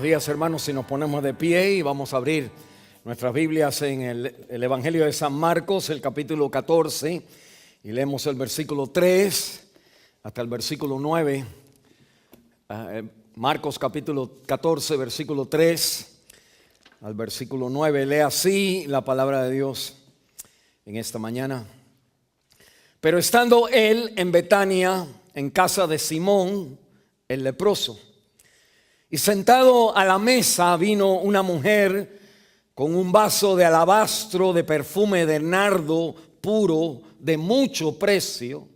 días, hermanos, si nos ponemos de pie y vamos a abrir nuestras Biblias en el Evangelio de San Marcos, el capítulo 14, y leemos el versículo 3 hasta el versículo 9. Marcos capítulo 14, versículo 3 al versículo 9. Lea así la palabra de Dios en esta mañana. Pero estando él en Betania, en casa de Simón, el leproso, y sentado a la mesa vino una mujer con un vaso de alabastro de perfume de nardo puro de mucho precio,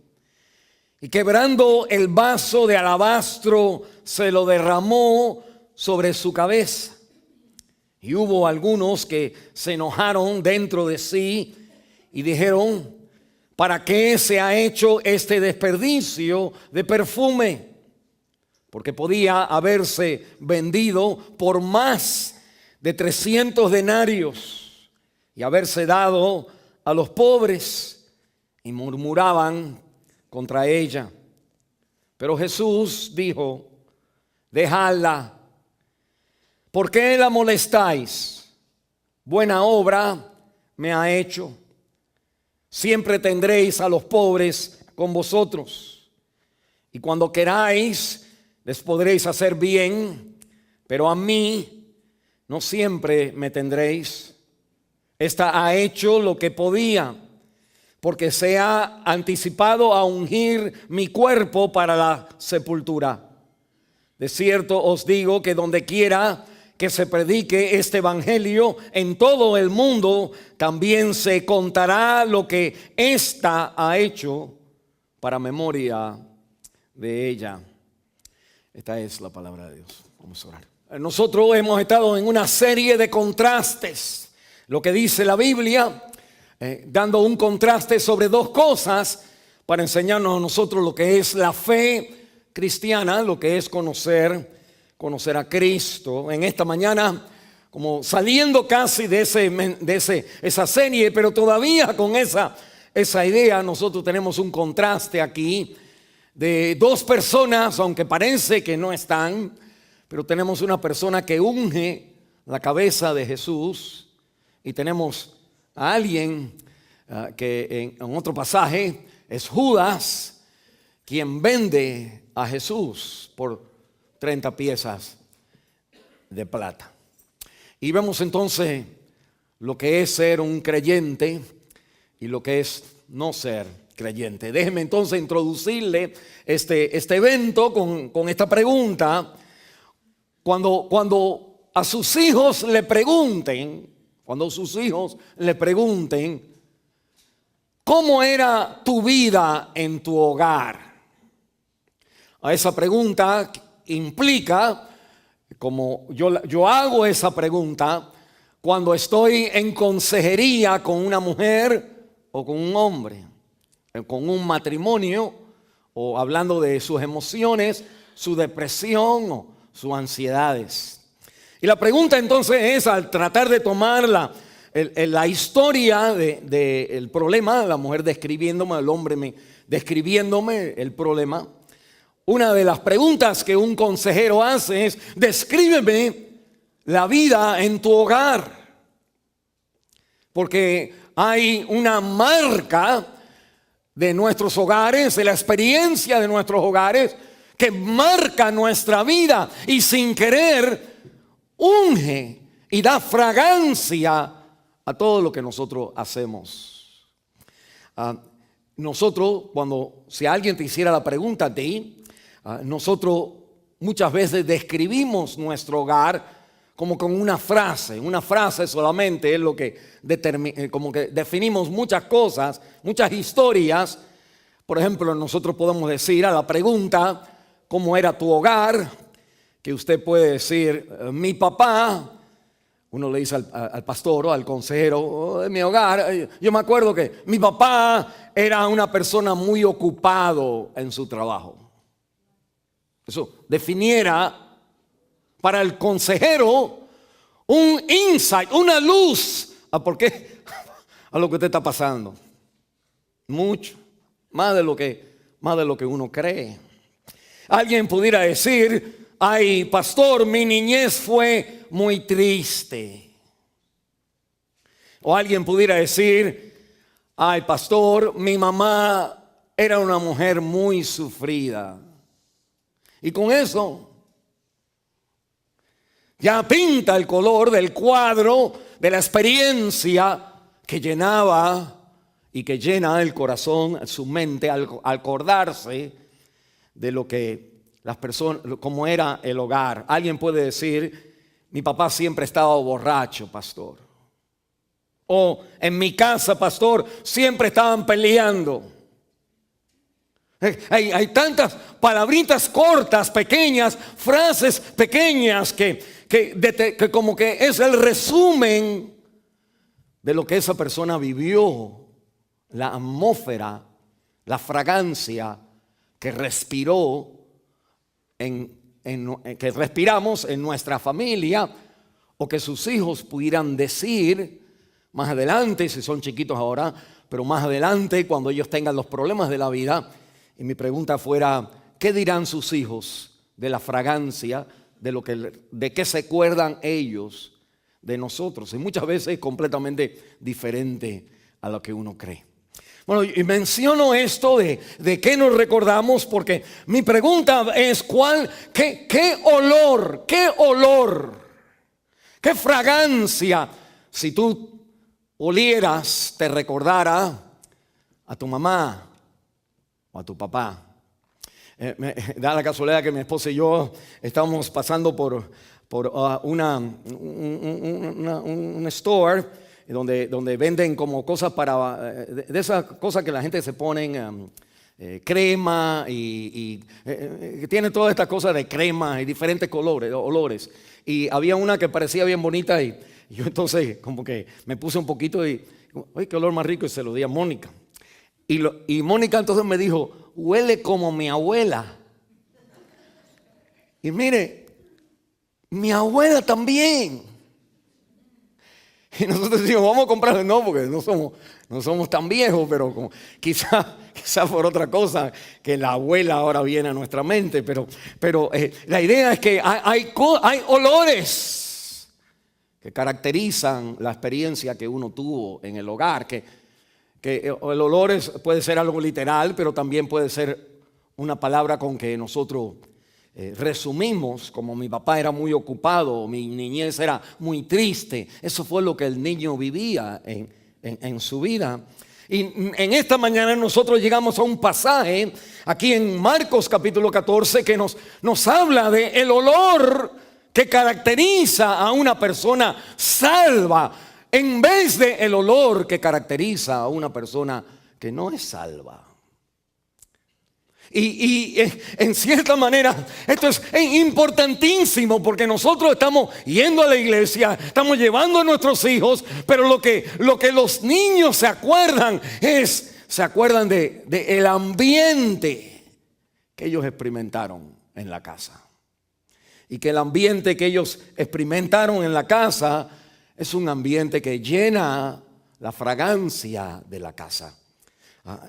y quebrando el vaso de alabastro se lo derramó sobre su cabeza. Y hubo algunos que se enojaron dentro de sí y dijeron: ¿para qué se ha hecho este desperdicio de perfume? Porque podía haberse vendido por más de 300 denarios y haberse dado a los pobres. Y murmuraban contra ella. Pero Jesús dijo: dejadla. ¿Por qué la molestáis? Buena obra me ha hecho. Siempre tendréis a los pobres con vosotros, y cuando queráis les podréis hacer bien, pero a mí no siempre me tendréis. Esta ha hecho lo que podía, porque se ha anticipado a ungir mi cuerpo para la sepultura. De cierto os digo que donde quiera que se predique este evangelio en todo el mundo, también se contará lo que ésta ha hecho para memoria de ella. Esta es la palabra de Dios. Vamos a orar. Nosotros hemos estado en una serie de contrastes. Lo que dice la Biblia, dando un contraste sobre dos cosas para enseñarnos a nosotros lo que es la fe cristiana, lo que es conocer a Cristo. En esta mañana, como saliendo casi de esa serie, pero todavía con esa idea, nosotros tenemos un contraste aquí de dos personas, aunque parece que no están, pero tenemos una persona que unge la cabeza de Jesús, y tenemos a alguien que en otro pasaje es Judas, quien vende a Jesús por 30 piezas de plata. Y vemos entonces lo que es ser un creyente y lo que es no ser creyente. Déjeme entonces introducirle este evento con esta pregunta. Cuando a sus hijos le pregunten, ¿cómo era tu vida en tu hogar? A esa pregunta implica, como yo hago esa pregunta cuando estoy en consejería con una mujer o con un hombre, con un matrimonio, o hablando de sus emociones, su depresión o sus ansiedades. Y la pregunta entonces es, al tratar de tomar la historia del problema, la mujer describiéndome, el hombre describiéndome el problema, una de las preguntas que un consejero hace es: descríbeme la vida en tu hogar. Porque hay una marca de nuestros hogares, de la experiencia de nuestros hogares, que marca nuestra vida y sin querer unge y da fragancia a todo lo que nosotros hacemos. Nosotros, si alguien te hiciera la pregunta a ti, nosotros muchas veces describimos nuestro hogar como con una frase solamente es lo que como que definimos muchas cosas, muchas historias. Por ejemplo, nosotros podemos decir a la pregunta ¿cómo era tu hogar?, que usted puede decir: mi papá. Uno le dice al pastor o al consejero: en mi hogar, yo me acuerdo que mi papá era una persona muy ocupado en su trabajo. Eso definiera para el consejero un insight, una luz a por qué, a lo que usted está pasando. Mucho, más de lo que uno cree. Alguien pudiera decir: ay, pastor, mi niñez fue muy triste. O alguien pudiera decir, ay, pastor, mi mamá era una mujer muy sufrida. Y con eso ya pinta el color del cuadro de la experiencia que llenaba y que llena el corazón, su mente, al acordarse de lo que las personas, cómo era el hogar. Alguien puede decir, mi papá siempre estaba borracho, pastor. O en mi casa, pastor, siempre estaban peleando. Hay tantas palabritas cortas, pequeñas, frases pequeñas que como que es el resumen de lo que esa persona vivió, la atmósfera, la fragancia que respiró, que respiramos en nuestra familia, o que sus hijos pudieran decir más adelante, si son chiquitos ahora, pero más adelante cuando ellos tengan los problemas de la vida. Y mi pregunta fuera, ¿qué dirán sus hijos de la fragancia, de qué se acuerdan ellos de nosotros? Y muchas veces es completamente diferente a lo que uno cree. Bueno, y menciono esto de qué nos recordamos, porque mi pregunta es qué olor, qué fragancia, si tú olieras, te recordara a tu mamá o a tu papá. Da la casualidad que mi esposa y yo estábamos pasando por un store donde venden como cosas de esas cosas que la gente se ponen crema y tiene todas estas cosas de crema y diferentes olores. Y había una que parecía bien bonita y yo entonces como que me puse un poquito y, ¡ay, qué olor más rico! Y se lo di a Mónica. Y Mónica entonces me dijo, huele como mi abuela. Y mire, mi abuela también. Y nosotros decimos, vamos a comprarle, no, porque no somos tan viejos, pero como, quizá por otra cosa que la abuela ahora viene a nuestra mente. Pero la idea es que hay olores que caracterizan la experiencia que uno tuvo en el hogar, que el olor puede ser algo literal, pero también puede ser una palabra con que nosotros resumimos, como mi papá era muy ocupado, mi niñez era muy triste. Eso fue lo que el niño vivía en su vida. Y en esta mañana nosotros llegamos a un pasaje aquí en Marcos capítulo 14 que nos habla de el olor que caracteriza a una persona salva, en vez de el olor que caracteriza a una persona que no es salva. Y en cierta manera esto es importantísimo, porque nosotros estamos yendo a la iglesia, estamos llevando a nuestros hijos, pero lo que los niños se acuerdan de el ambiente que ellos experimentaron en la casa. Y que el ambiente que ellos experimentaron en la casa es un ambiente que llena la fragancia de la casa.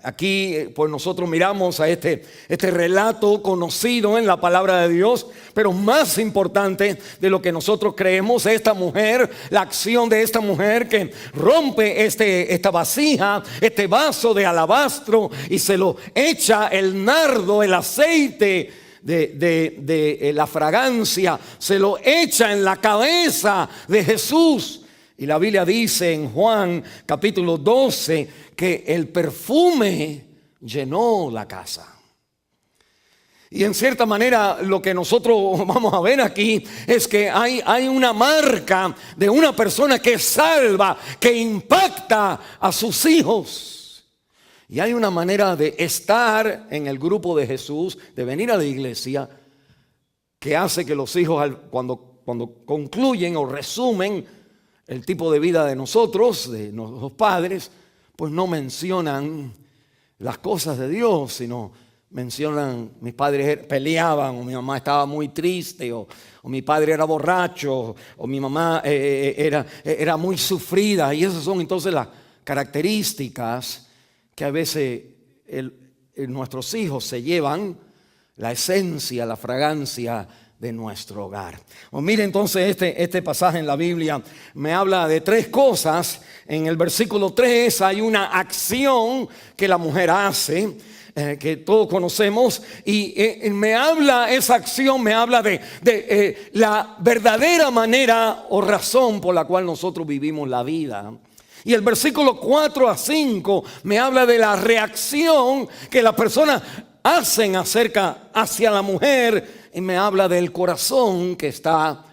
Aquí pues nosotros miramos a este relato conocido en la palabra de Dios, pero más importante de lo que nosotros creemos, esta mujer, la acción de esta mujer que rompe esta vasija, este vaso de alabastro, y se lo echa el nardo, el aceite de la fragancia, se lo echa en la cabeza de Jesús. Y la Biblia dice en Juan capítulo 12 que el perfume llenó la casa. Y en cierta manera lo que nosotros vamos a ver aquí es que hay una marca de una persona que salva, que impacta a sus hijos. Y hay una manera de estar en el grupo de Jesús, de venir a la iglesia, que hace que los hijos cuando concluyen o resumen el tipo de vida de nosotros, de los padres, pues no mencionan las cosas de Dios, sino mencionan, mis padres peleaban, o mi mamá estaba muy triste, o mi padre era borracho, o mi mamá era muy sufrida. Y esas son entonces las características que a veces nuestros hijos se llevan, la esencia, la fragancia de nuestro hogar. Mire entonces este pasaje en la Biblia me habla de tres cosas. En el versículo 3 hay una acción que la mujer hace, que todos conocemos, y me habla, esa acción me habla de la verdadera manera o razón por la cual nosotros vivimos la vida. Y el versículo 4 a 5 me habla de la reacción que las personas hacen hacia la mujer, y me habla del corazón que está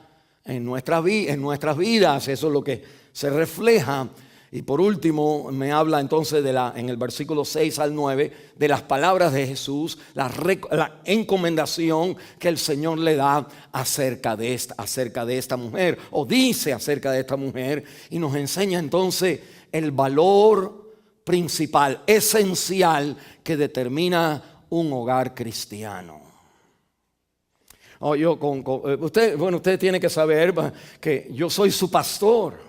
en nuestras vidas. Eso es lo que se refleja. Y por último me habla entonces en el versículo 6 al 9 de las palabras de Jesús, la encomendación que el Señor le da acerca de esta mujer, o dice acerca de esta mujer, y nos enseña entonces el valor principal, esencial, que determina un hogar cristiano. Usted tiene que saber que yo soy su pastor.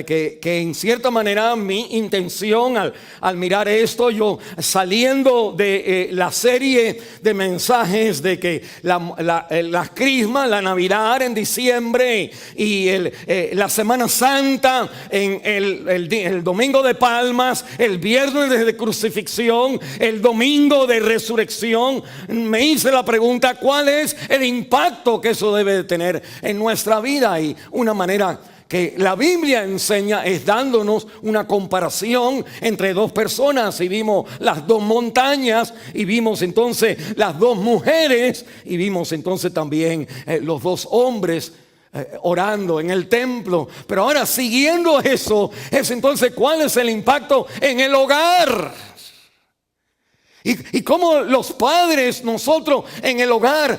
Que en cierta manera mi intención al mirar esto, yo saliendo de la serie de mensajes de que la Crisma, la Navidad en diciembre y la Semana Santa en el Domingo de Palmas, el Viernes de Crucifixión, el Domingo de Resurrección, me hice la pregunta: ¿cuál es el impacto que eso debe de tener en nuestra vida? Y una manera que la Biblia enseña es dándonos una comparación entre dos personas, y vimos las dos montañas, y vimos entonces las dos mujeres, y vimos entonces también los dos hombres orando en el templo. Pero ahora, siguiendo eso, es entonces ¿cuál es el impacto en el hogar? Y cómo los padres, nosotros en el hogar,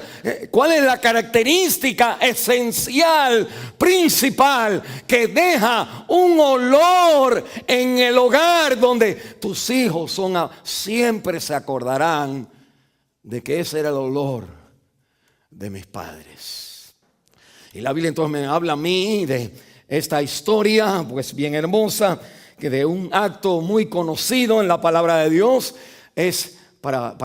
¿cuál es la característica esencial, principal, que deja un olor en el hogar donde tus hijos siempre se acordarán de que ese era el olor de mis padres? Y la Biblia entonces me habla a mí de esta historia, pues bien hermosa, que de un acto muy conocido en la palabra de Dios. Es para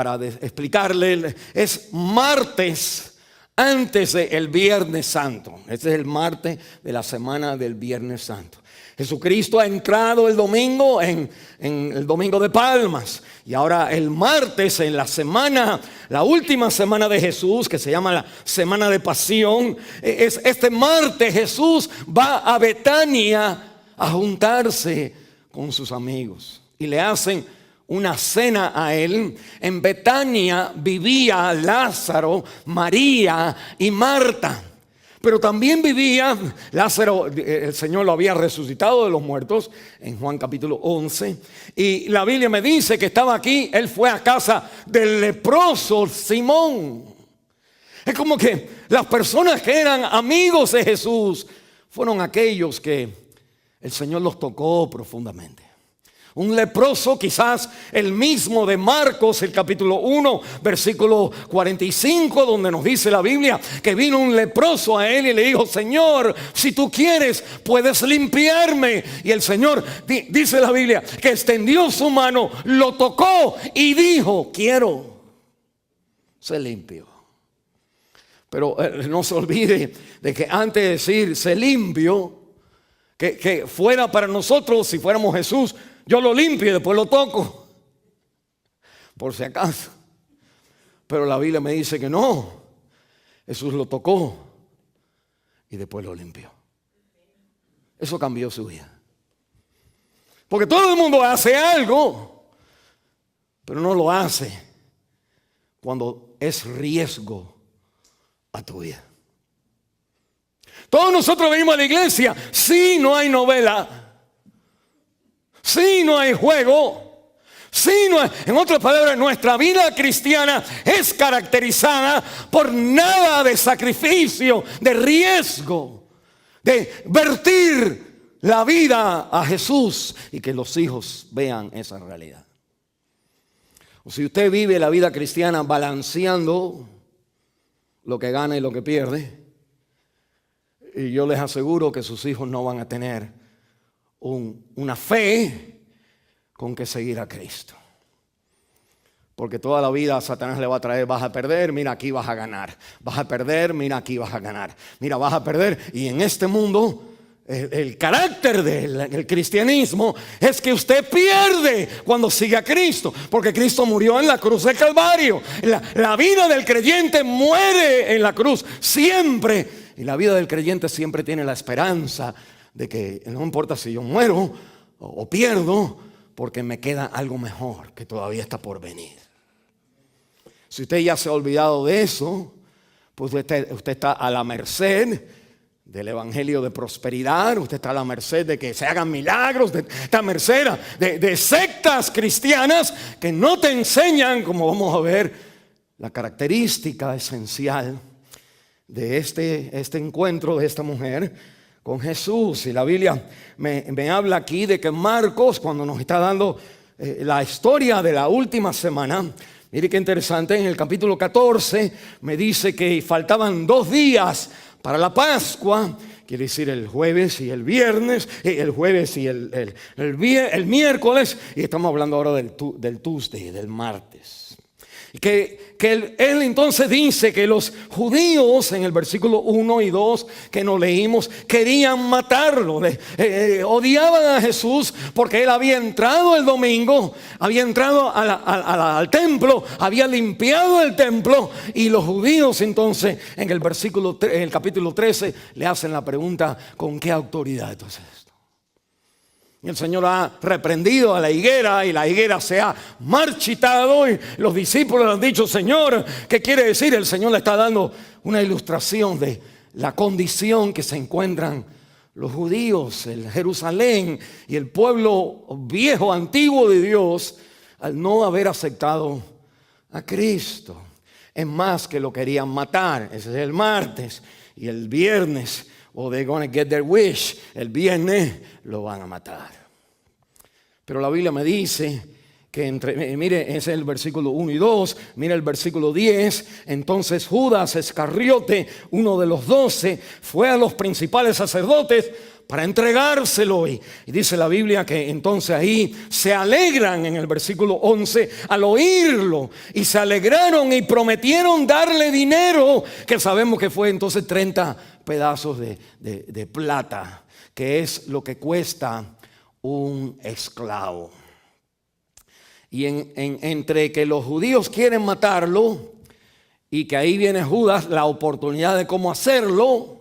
explicarle, es martes antes del Viernes Santo. Este es el martes de la semana del Viernes Santo. Jesucristo ha entrado el domingo en el Domingo de Palmas, y ahora el martes en la última semana de Jesús, que se llama la Semana de Pasión. Este martes Jesús va a Betania a juntarse con sus amigos, y le hacen una cena a él. En Betania vivía Lázaro, María y Marta. Pero también vivía Lázaro, el Señor lo había resucitado de los muertos en Juan capítulo 11. Y la Biblia me dice que estaba aquí, él fue a casa del leproso Simón. Es como que las personas que eran amigos de Jesús fueron aquellos que el Señor los tocó profundamente. Un leproso, quizás el mismo de Marcos, el capítulo 1, versículo 45, donde nos dice la Biblia que vino un leproso a él y le dijo: Señor, si tú quieres, puedes limpiarme. Y el Señor, dice la Biblia, que extendió su mano, lo tocó y dijo: quiero. Se limpió. Pero no se olvide de que antes de decir se limpio, que fuera para nosotros, si fuéramos Jesús, yo lo limpio y después lo toco, por si acaso. Pero la Biblia me dice que no. Jesús lo tocó y después lo limpió. Eso cambió su vida. Porque todo el mundo hace algo, pero no lo hace cuando es riesgo a tu vida. Todos nosotros venimos a la iglesia. Sí, no hay novela. Sí, no hay juego. Sí, no hay, en otras palabras, nuestra vida cristiana es caracterizada por nada de sacrificio, de riesgo, de vertir la vida a Jesús y que los hijos vean esa realidad. O si usted vive la vida cristiana balanceando lo que gana y lo que pierde, y yo les aseguro que sus hijos no van a tener una fe con que seguir a Cristo. Porque toda la vida Satanás le va a traer: vas a perder, mira aquí vas a ganar. Vas a perder, mira aquí vas a ganar. Mira, vas a perder. Y en este mundo, el carácter del cristianismo es que usted pierde cuando sigue a Cristo. Porque Cristo murió en la cruz del Calvario. La vida del creyente muere en la cruz siempre. Y la vida del creyente siempre tiene la esperanza de que no importa si yo muero o pierdo, porque me queda algo mejor que todavía está por venir. Si usted ya se ha olvidado de eso, pues usted está a la merced del evangelio de prosperidad. Usted está a la merced de que se hagan milagros. Está a merced de sectas cristianas que no te enseñan, como vamos a ver, la característica esencial de este encuentro de esta mujer con Jesús. Y la Biblia me habla aquí de que Marcos, cuando nos está dando la historia de la última semana, mire qué interesante, en el capítulo 14 me dice que faltaban 2 días para la Pascua. Quiere decir el jueves y el viernes, el jueves y el miércoles, y estamos hablando ahora del Tuesday, del martes. Que él entonces dice que los judíos, en el versículo 1 y 2 que nos leímos, querían matarlo. Odiaban a Jesús porque él había entrado el domingo, había entrado al templo, había limpiado el templo. Y los judíos entonces en el capítulo 13 le hacen la pregunta: ¿con qué autoridad entonces? El Señor ha reprendido a la higuera y la higuera se ha marchitado, y los discípulos han dicho: Señor, ¿qué quiere decir? El Señor le está dando una ilustración de la condición que se encuentran los judíos, el Jerusalén y el pueblo viejo, antiguo de Dios, al no haber aceptado a Cristo. Es más, que lo querían matar. Ese es el martes. Y el viernes, they're gonna get their wish, el viernes lo van a matar. Pero la Biblia me dice que mire, ese es el versículo 1 y 2, mire el versículo 10. Entonces Judas Iscariote, uno de los 12, fue a los principales sacerdotes para entregárselo. Y dice la Biblia que entonces ahí se alegran, en el versículo 11, al oírlo. Y se alegraron y prometieron darle dinero, que sabemos que fue entonces 30 pedazos de plata, que es lo que cuesta un esclavo. Y entre que los judíos quieren matarlo y que ahí viene Judas, la oportunidad de cómo hacerlo,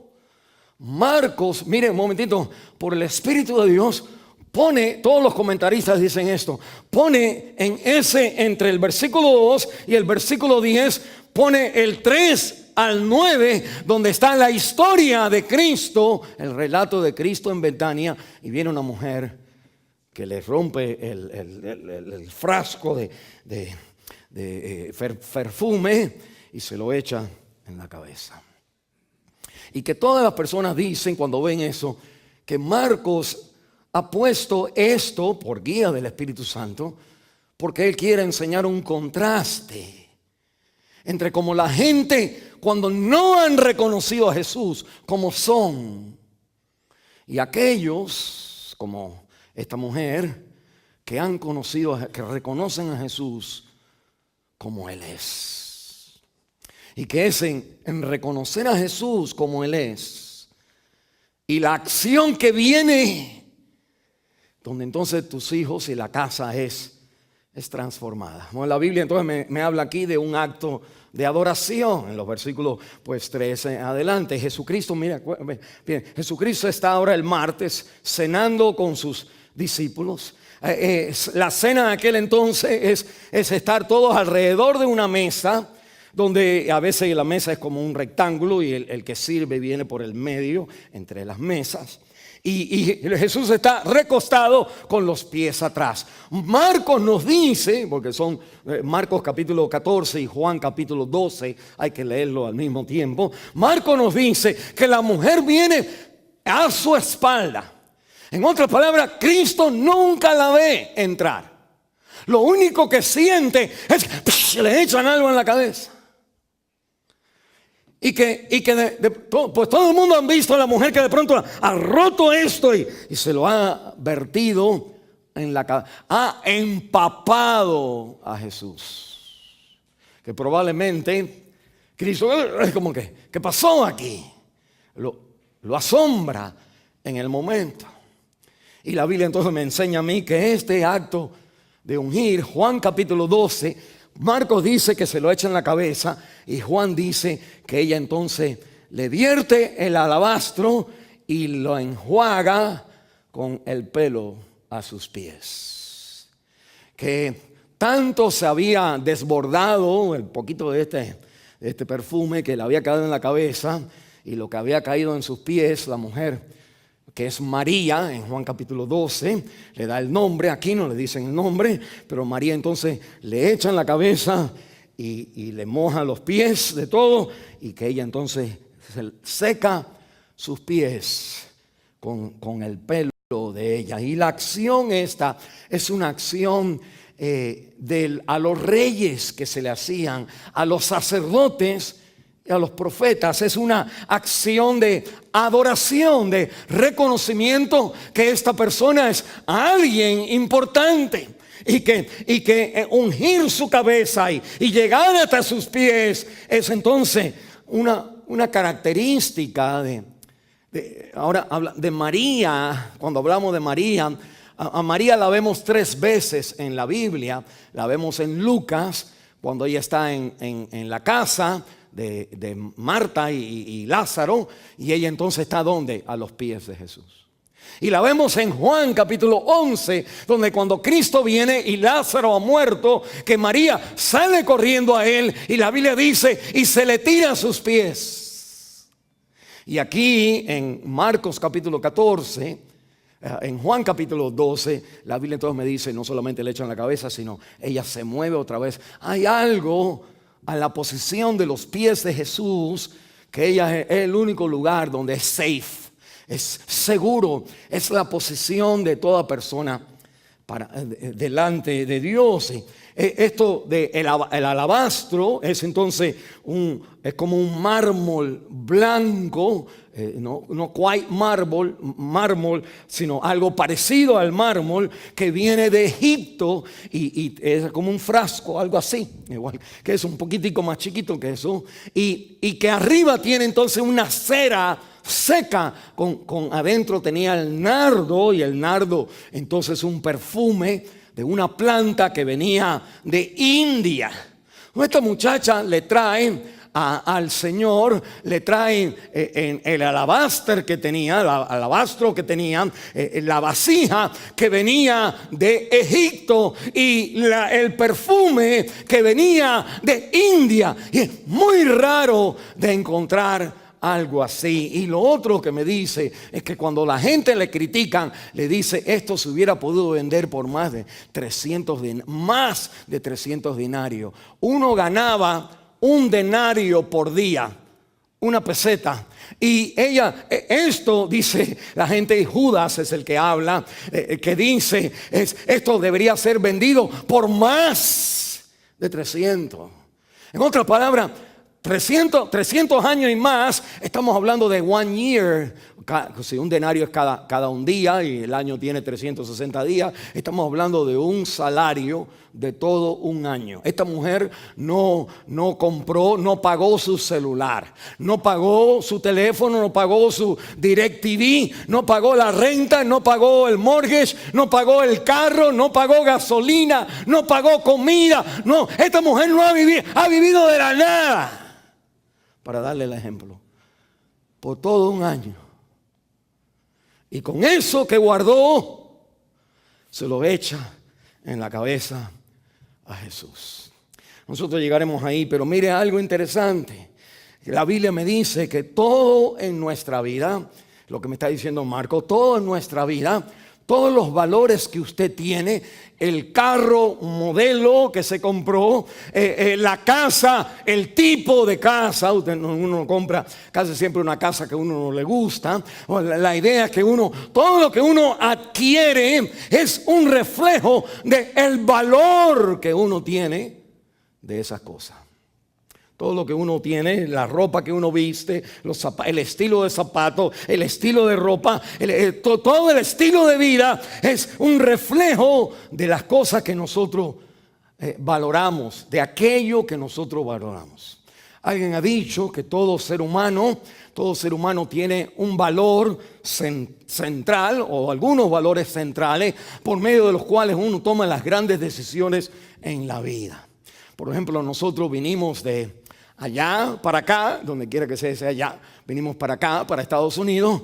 Marcos, miren un momentito, por el Espíritu de Dios, pone, todos los comentaristas dicen esto, pone entre el versículo 2 y el versículo 10, pone el 3 al 9, donde está la historia de Cristo, el relato de Cristo en Betania, y viene una mujer que le rompe el frasco de perfume y se lo echa en la cabeza. Y que todas las personas dicen cuando ven eso, que Marcos ha puesto esto por guía del Espíritu Santo, porque él quiere enseñar un contraste entre cómo la gente, cuando no han reconocido a Jesús como son, y aquellos como esta mujer que han conocido, que reconocen a Jesús como Él es. Y que es en reconocer a Jesús como Él es, y la acción que viene, donde entonces tus hijos y la casa es transformada. Bueno, la Biblia entonces me habla aquí de un acto de adoración en los versículos 13 adelante. Jesucristo, mira, bien, Jesucristo está ahora el martes cenando con sus discípulos. La cena de aquel entonces es estar todos alrededor de una mesa, donde a veces la mesa es como un rectángulo y el que sirve viene por el medio entre las mesas. Y Jesús está recostado con los pies atrás. Marcos nos dice, porque son Marcos capítulo 14 y Juan capítulo 12, hay que leerlo al mismo tiempo. Marcos nos dice que la mujer viene a su espalda. En otras palabras, Cristo nunca la ve entrar. Lo único que siente es que le echan algo en la cabeza. Y que pues todo el mundo ha visto a la mujer que de pronto ha roto esto y se lo ha vertido en la cabeza. Ha empapado a Jesús. que probablemente Cristo es como que, ¿qué pasó aquí? Lo asombra en el momento. Y la Biblia entonces me enseña a mí que este acto de ungir, Juan capítulo 12, Marcos dice que se lo echa en la cabeza y Juan dice que ella entonces le vierte el alabastro y lo enjuaga con el pelo a sus pies. Que tanto se había desbordado el poquito de este perfume que le había caído en la cabeza y lo que había caído en sus pies, la mujer que es María, en Juan capítulo 12, le da el nombre, aquí no le dicen el nombre, pero María entonces le echa en la cabeza y le moja los pies de todo, y que ella entonces se seca sus pies con el pelo de ella. Y la acción esta es una acción a los reyes que se le hacían, a los sacerdotes y a los profetas. Es una acción de adoración, de reconocimiento que esta persona es alguien importante. Y que ungir su cabeza y llegar hasta sus pies es entonces una característica ahora habla de María. Cuando hablamos de María, a María la vemos 3 veces en la Biblia. La vemos en Lucas, cuando ella está en la casa de Marta y Lázaro, y ella entonces está ¿dónde? A los pies de Jesús. Y la vemos en Juan capítulo 11, donde cuando Cristo viene y Lázaro ha muerto, que María sale corriendo a él, y la Biblia dice, y se le tira a sus pies. Y aquí en Marcos capítulo 14, en Juan capítulo 12, la Biblia entonces me dice, no solamente le echan la cabeza, sino ella se mueve otra vez. Hay algo a la posición de los pies de Jesús, que ella es el único lugar donde es safe, es seguro, es la posición de toda persona delante de Dios. Esto de el alabastro es entonces es como un mármol blanco, no quite mármol, sino algo parecido al mármol que viene de Egipto, y es como un frasco, algo así, igual que es un poquitico más chiquito que eso, y que arriba tiene entonces una cera seca, con adentro tenía el nardo, y el nardo entonces un perfume de una planta que venía de India. Esta muchacha le trae al Señor, le traen el alabastro que tenía, la vasija que venía de Egipto, y el perfume que venía de India. Y es muy raro de encontrar algo así. Y lo otro que me dice es que cuando la gente le critican, le dice, esto se hubiera podido vender por más de 300 denarios. Uno ganaba un denario por día, una peseta. Y ella, esto dice la gente, y Judas es el que habla, que dice, esto debería ser vendido por más de 300. En otras palabras, 300 años y más, estamos hablando de 1 year. Si un denario es cada un día y el año tiene 360 días, estamos hablando de un salario de todo un año. Esta mujer no compró, no pagó su celular, no pagó su teléfono, no pagó su DirecTV, no pagó la renta, no pagó el mortgage, no pagó el carro, no pagó gasolina, no pagó comida. No, esta mujer no ha vivido de la nada. Para darle el ejemplo, por todo un año. Y con eso que guardó, se lo echa en la cabeza a Jesús. Nosotros llegaremos ahí, pero mire algo interesante. La Biblia me dice que todo en nuestra vida, lo que me está diciendo Marco, todo en nuestra vida, todos los valores que usted tiene, el carro modelo que se compró, la casa, el tipo de casa, uno compra casi siempre una casa que a uno no le gusta, o la idea que todo lo que uno adquiere es un reflejo del valor que uno tiene de esas cosas. Todo lo que uno tiene, la ropa que uno viste, el estilo de zapato, el estilo de ropa, todo el estilo de vida es un reflejo de las cosas que nosotros valoramos, de aquello que nosotros valoramos. Alguien ha dicho que todo ser humano tiene un valor central o algunos valores centrales por medio de los cuales uno toma las grandes decisiones en la vida. Por ejemplo, nosotros vinimos de allá para acá, donde quiera que sea allá, vinimos para acá, para Estados Unidos,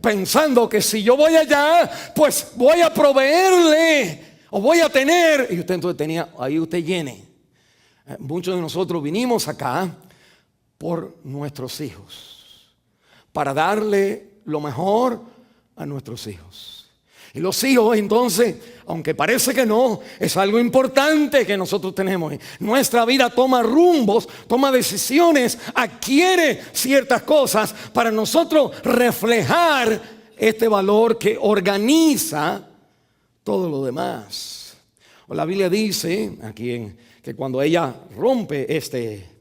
pensando que si yo voy allá, pues voy a proveerle o voy a tener, y usted entonces tenía, ahí usted llene. Muchos de nosotros vinimos acá por nuestros hijos, para darle lo mejor a nuestros hijos. Y los hijos entonces, aunque parece que no, es algo importante que nosotros tenemos. Nuestra vida toma rumbos, toma decisiones, adquiere ciertas cosas para nosotros reflejar este valor que organiza todo lo demás. La Biblia dice aquí que cuando ella rompe este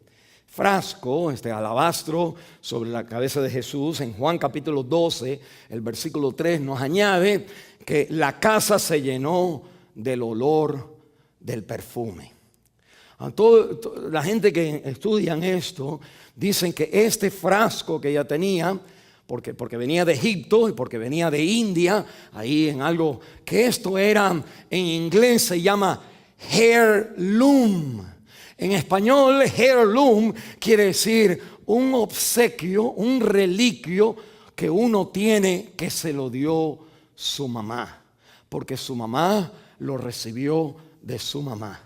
frasco, este alabastro sobre la cabeza de Jesús, en Juan capítulo 12, el versículo 3 nos añade que la casa se llenó del olor del perfume. La gente que estudian esto dicen que este frasco que ella tenía, porque venía de Egipto y porque venía de India, ahí en algo que esto era, en inglés se llama heirloom. En español, heirloom quiere decir un obsequio, un reliquio que uno tiene que se lo dio su mamá, porque su mamá lo recibió de su mamá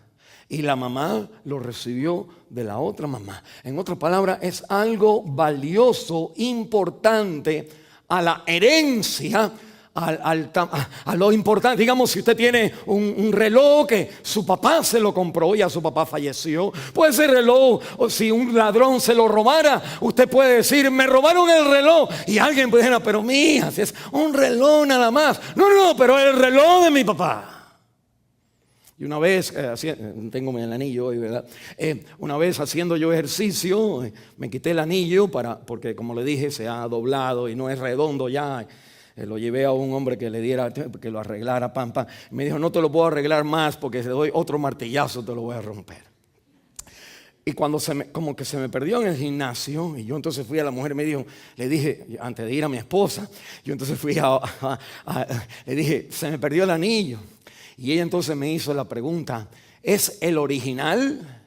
y la mamá lo recibió de la otra mamá. En otras palabras, es algo valioso, importante a la herencia, a lo importante. Digamos, si usted tiene un reloj que su papá se lo compró, ya su papá falleció, pues ese reloj, o si un ladrón se lo robara, usted puede decir, me robaron el reloj, y alguien puede decir, pero mi hija, si es un reloj nada más. No, pero el reloj de mi papá. Y una vez, tengo mi anillo hoy, ¿verdad? Una vez haciendo yo ejercicio, me quité el anillo porque como le dije, se ha doblado y no es redondo ya. Lo llevé a un hombre que le diera, que lo arreglara, pam. Me dijo, no te lo puedo arreglar más porque si te doy otro martillazo te lo voy a romper. Y cuando como que se me perdió en el gimnasio, y yo entonces fui a la mujer, le dije, antes de ir a mi esposa, yo entonces fui le dije, se me perdió el anillo. Y ella entonces me hizo la pregunta, ¿es el original?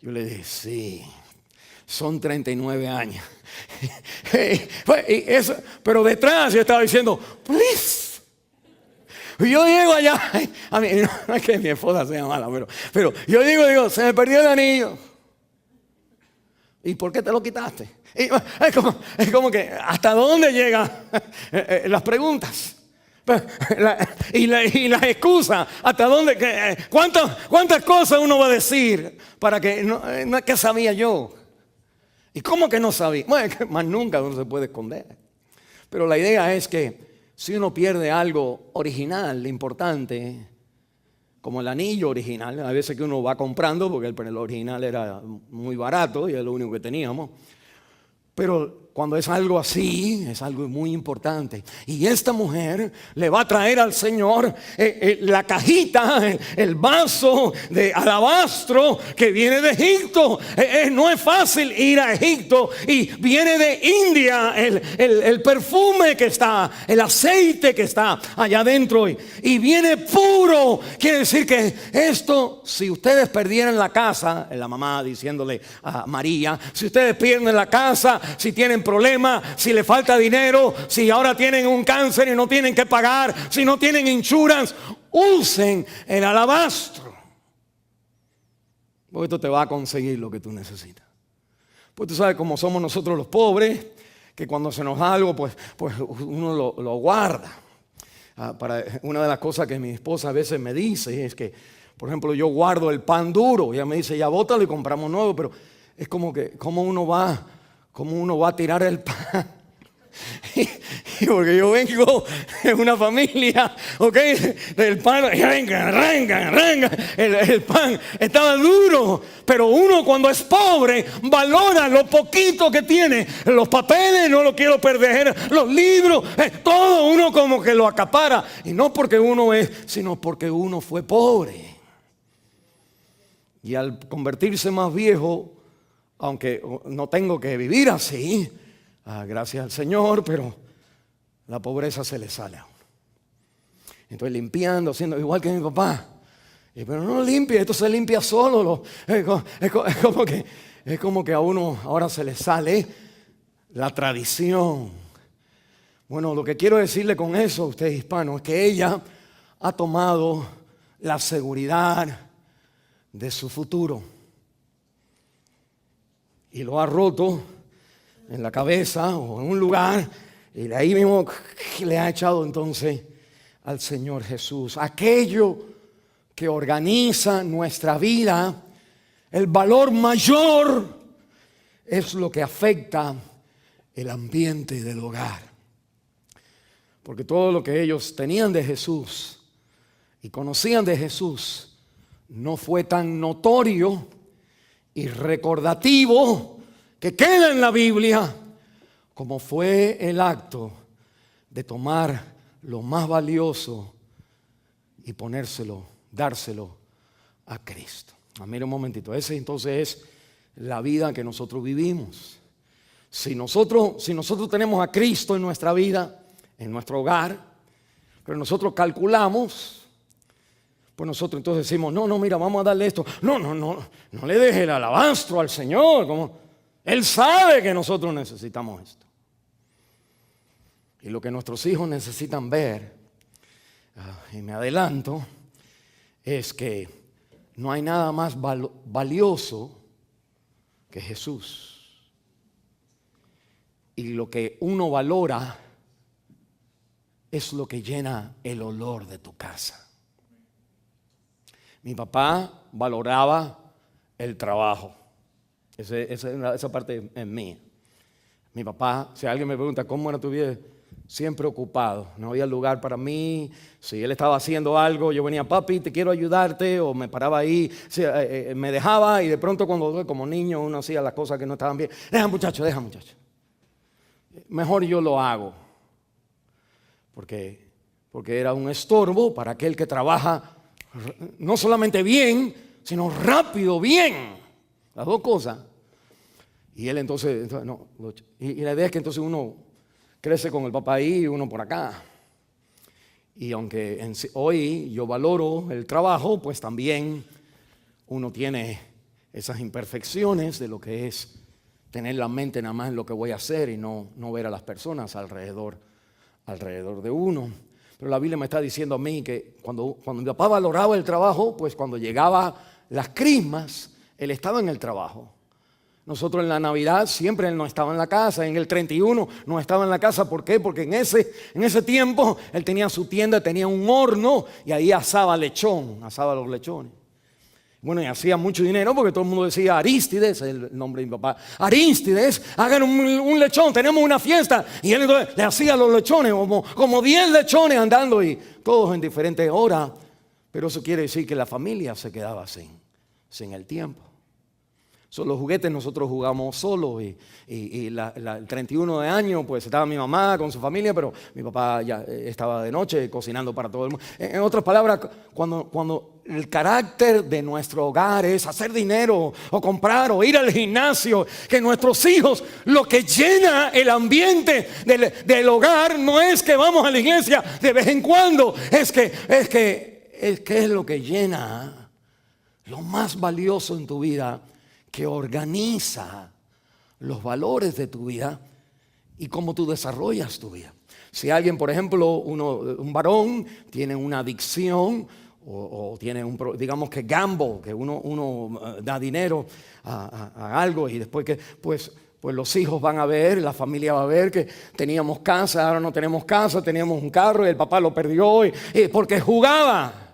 Yo le dije, sí, son 39 años. Pero detrás yo estaba diciendo, please. Y yo llego allá, a mí, no es que mi esposa sea mala, pero yo digo, se me perdió el anillo. ¿Y por qué te lo quitaste? Es como que, ¿hasta dónde llegan las preguntas? Y las excusas, ¿hasta dónde? ¿Cuántas cosas uno va a decir para que no es que sabía yo? ¿Y cómo que no sabía? Bueno, más nunca uno se puede esconder. Pero la idea es que si uno pierde algo original, importante, como el anillo original, a veces que uno va comprando, porque el original era muy barato y es lo único que teníamos. Pero cuando es algo así, es algo muy importante. Y esta mujer le va a traer al Señor la cajita, el vaso de alabastro que viene de Egipto. No es fácil ir a Egipto y viene de India el perfume que está, el aceite que está allá adentro. Y viene puro. Quiere decir que esto, si ustedes perdieran la casa, la mamá diciéndole a María, si ustedes pierden la casa, si tienen problemas, si le falta dinero, si ahora tienen un cáncer y no tienen que pagar, si no tienen insurance, usen el alabastro. Porque esto te va a conseguir lo que tú necesitas. Pues tú sabes cómo somos nosotros los pobres, que cuando se nos da algo, pues uno lo guarda. Una de las cosas que mi esposa a veces me dice es que, por ejemplo, yo guardo el pan duro. Ella me dice, ya bótalo y compramos nuevo, pero es como que, ¿cómo uno va a tirar el pan? Y porque yo vengo de una familia, ¿ok? Del pan, arranca. El pan estaba duro. Pero uno cuando es pobre valora lo poquito que tiene. Los papeles no lo quiero perder, los libros, todo uno como que lo acapara. Y no porque uno es, sino porque uno fue pobre. Y al convertirse más viejo, aunque no tengo que vivir así, gracias al Señor, pero la pobreza se le sale a uno. Entonces limpiando, haciendo igual que mi papá. Pero no limpie, esto se limpia solo. Es como que a uno ahora se le sale la tradición. Bueno, lo que quiero decirle con eso a usted hispano es que ella ha tomado la seguridad de su futuro y lo ha roto en la cabeza o en un lugar, y de ahí mismo le ha echado entonces al Señor Jesús. Aquello que organiza nuestra vida, el valor mayor es lo que afecta el ambiente del hogar. Porque todo lo que ellos tenían de Jesús y conocían de Jesús no fue tan notorio y recordativo que queda en la Biblia como fue el acto de tomar lo más valioso y ponérselo, dárselo a Cristo. Mira un momentito, ese entonces es la vida que nosotros vivimos. Si nosotros tenemos a Cristo en nuestra vida, en nuestro hogar, pero nosotros calculamos, pues nosotros entonces decimos, no, mira, vamos a darle esto. No le deje el alabastro al Señor. Como Él sabe que nosotros necesitamos esto. Y lo que nuestros hijos necesitan ver, y me adelanto, es que no hay nada más valioso que Jesús. Y lo que uno valora es lo que llena el olor de tu casa. Mi papá valoraba el trabajo. Esa parte es mía. Mi papá, si alguien me pregunta cómo era tu vida, siempre ocupado. No había lugar para mí. Si él estaba haciendo algo, yo venía, papi, te quiero ayudarte, o me paraba ahí, me dejaba, y de pronto cuando como niño uno hacía las cosas que no estaban bien. Deja muchacho. Mejor yo lo hago. Porque era un estorbo para aquel que trabaja no solamente bien, sino rápido, bien. Las dos cosas. Y él entonces no. Y la idea es que entonces uno crece con el papá ahí y uno por acá. Y aunque hoy yo valoro el trabajo, pues también uno tiene esas imperfecciones de lo que es tener la mente nada más en lo que voy a hacer y no ver a las personas alrededor de uno. Pero la Biblia me está diciendo a mí que cuando mi papá valoraba el trabajo, pues cuando llegaba las crismas, él estaba en el trabajo. Nosotros en la Navidad siempre él no estaba en la casa, en el 31 no estaba en la casa. ¿Por qué? Porque en ese tiempo él tenía su tienda, tenía un horno y ahí asaba los lechones. Bueno, y hacía mucho dinero porque todo el mundo decía Arístides, el nombre de mi papá. Arístides, hagan un lechón, tenemos una fiesta. Y él entonces le hacía los lechones, como 10 lechones andando y todos en diferentes horas. Pero eso quiere decir que la familia se quedaba sin el tiempo. Los juguetes nosotros jugamos solos y el 31 de año pues estaba mi mamá con su familia, pero mi papá ya estaba de noche cocinando para todo el mundo. En otras palabras, cuando el carácter de nuestro hogar es hacer dinero o comprar o ir al gimnasio, que nuestros hijos, lo que llena el ambiente del hogar no es que vamos a la iglesia de vez en cuando, es que es lo que llena lo más valioso en tu vida, que organiza los valores de tu vida y cómo tú desarrollas tu vida. Si alguien, por ejemplo, un varón tiene una adicción o tiene digamos que gamble, que uno da dinero a algo y después que pues los hijos van a ver, la familia va a ver que teníamos casa, ahora no tenemos casa, teníamos un carro y el papá lo perdió porque jugaba.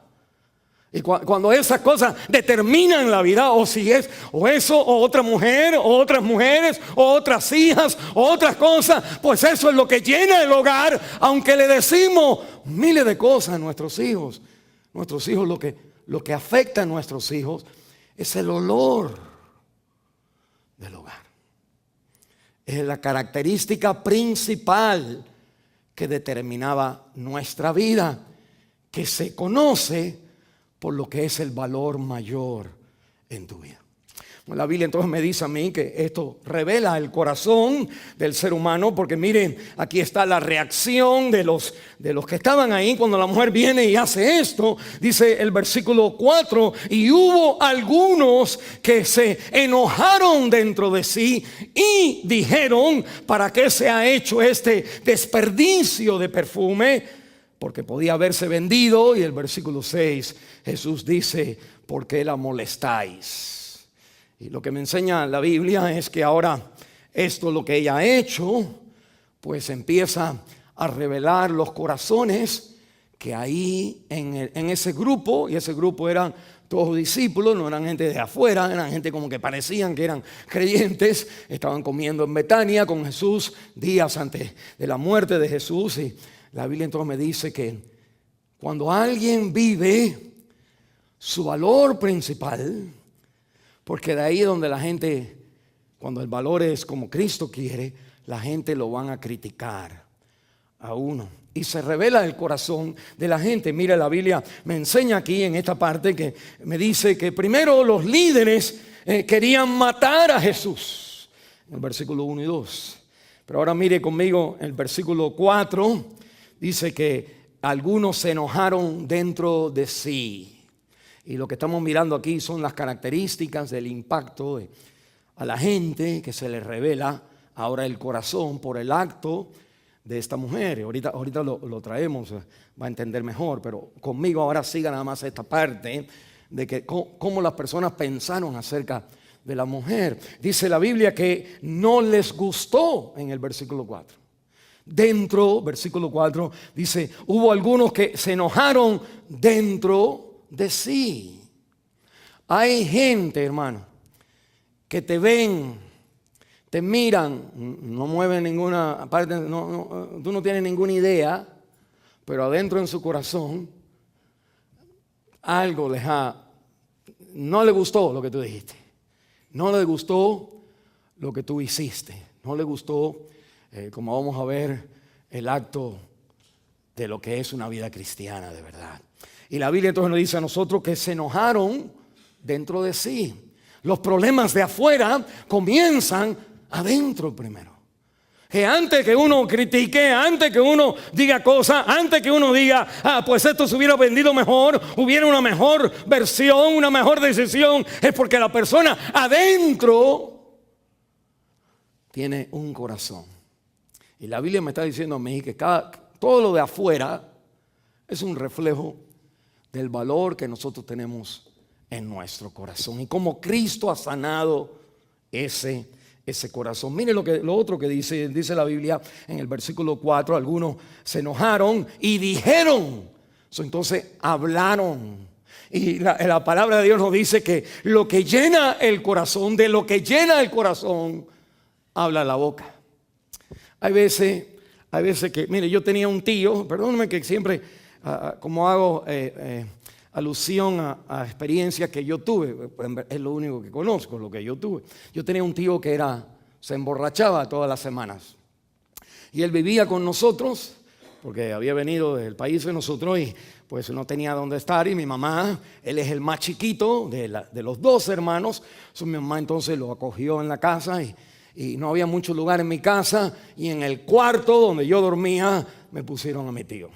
Y cuando esas cosas determinan la vida, o si es o eso, o otra mujer, o otras mujeres, o otras hijas, o otras cosas, pues eso es lo que llena el hogar, aunque le decimos miles de cosas a nuestros hijos. Nuestros hijos, lo que afecta a nuestros hijos es el olor del hogar. Es la característica principal que determinaba nuestra vida, que se conoce por lo que es el valor mayor en tu vida. La Biblia entonces me dice a mí que esto revela el corazón del ser humano, porque miren, aquí está la reacción de los que estaban ahí cuando la mujer viene y hace esto. Dice el versículo 4, y hubo algunos que se enojaron dentro de sí y dijeron: ¿para qué se ha hecho este desperdicio de perfume? Porque podía haberse vendido. Y el versículo 6, Jesús dice: ¿por qué la molestáis? Y lo que me enseña la Biblia es que ahora esto, lo que ella ha hecho, pues empieza a revelar los corazones que ahí en ese grupo, y ese grupo eran todos discípulos, no eran gente de afuera, eran gente como que parecían que eran creyentes, estaban comiendo en Betania con Jesús días antes de la muerte de Jesús. Y la Biblia entonces me dice que cuando alguien vive su valor principal, porque de ahí donde la gente, cuando el valor es como Cristo quiere, la gente lo van a criticar a uno. Y se revela el corazón de la gente. Mira, la Biblia me enseña aquí en esta parte que me dice que primero los líderes querían matar a Jesús. En el versículo 1 y 2. Pero ahora mire conmigo el versículo 4. Dice que algunos se enojaron dentro de sí. Y lo que estamos mirando aquí son las características del impacto a la gente que se le revela ahora el corazón por el acto de esta mujer. Ahorita lo traemos, va a entender mejor, pero conmigo ahora siga nada más esta parte de que cómo las personas pensaron acerca de la mujer. Dice la Biblia que no les gustó en el versículo 4. Dentro, versículo 4, dice: hubo algunos que se enojaron dentro de sí. Hay gente, hermano, que te ven, te miran, no mueven ninguna parte, tú no tienes ninguna idea, pero adentro en su corazón algo no le gustó lo que tú dijiste, no le gustó lo que tú hiciste, no le gustó, como vamos a ver, el acto de lo que es una vida cristiana de verdad. Y la Biblia entonces nos dice a nosotros que se enojaron dentro de sí. Los problemas de afuera comienzan adentro primero. Que antes que uno critique, antes que uno diga cosas, antes que uno diga: pues esto se hubiera vendido mejor, hubiera una mejor versión, una mejor decisión, es porque la persona adentro tiene un corazón. Y la Biblia me está diciendo a mí que todo lo de afuera es un reflejo del valor que nosotros tenemos en nuestro corazón y cómo Cristo ha sanado ese corazón. Mire lo otro que dice la Biblia en el versículo 4. Algunos se enojaron y dijeron. Entonces hablaron. Y la palabra de Dios nos dice que lo que llena el corazón, de lo que llena el corazón, habla la boca. Hay veces que, mire, yo tenía un tío, perdóname que siempre, como hago alusión a experiencias que yo tuve, es lo único que conozco, lo que yo tuve. Yo tenía un tío que se emborrachaba todas las semanas. Y él vivía con nosotros, porque había venido del país de nosotros y pues no tenía dónde estar. Y mi mamá, él es el más chiquito de los dos hermanos. Mi mamá entonces lo acogió en la casa y no había mucho lugar en mi casa. Y en el cuarto donde yo dormía me pusieron a mi tío.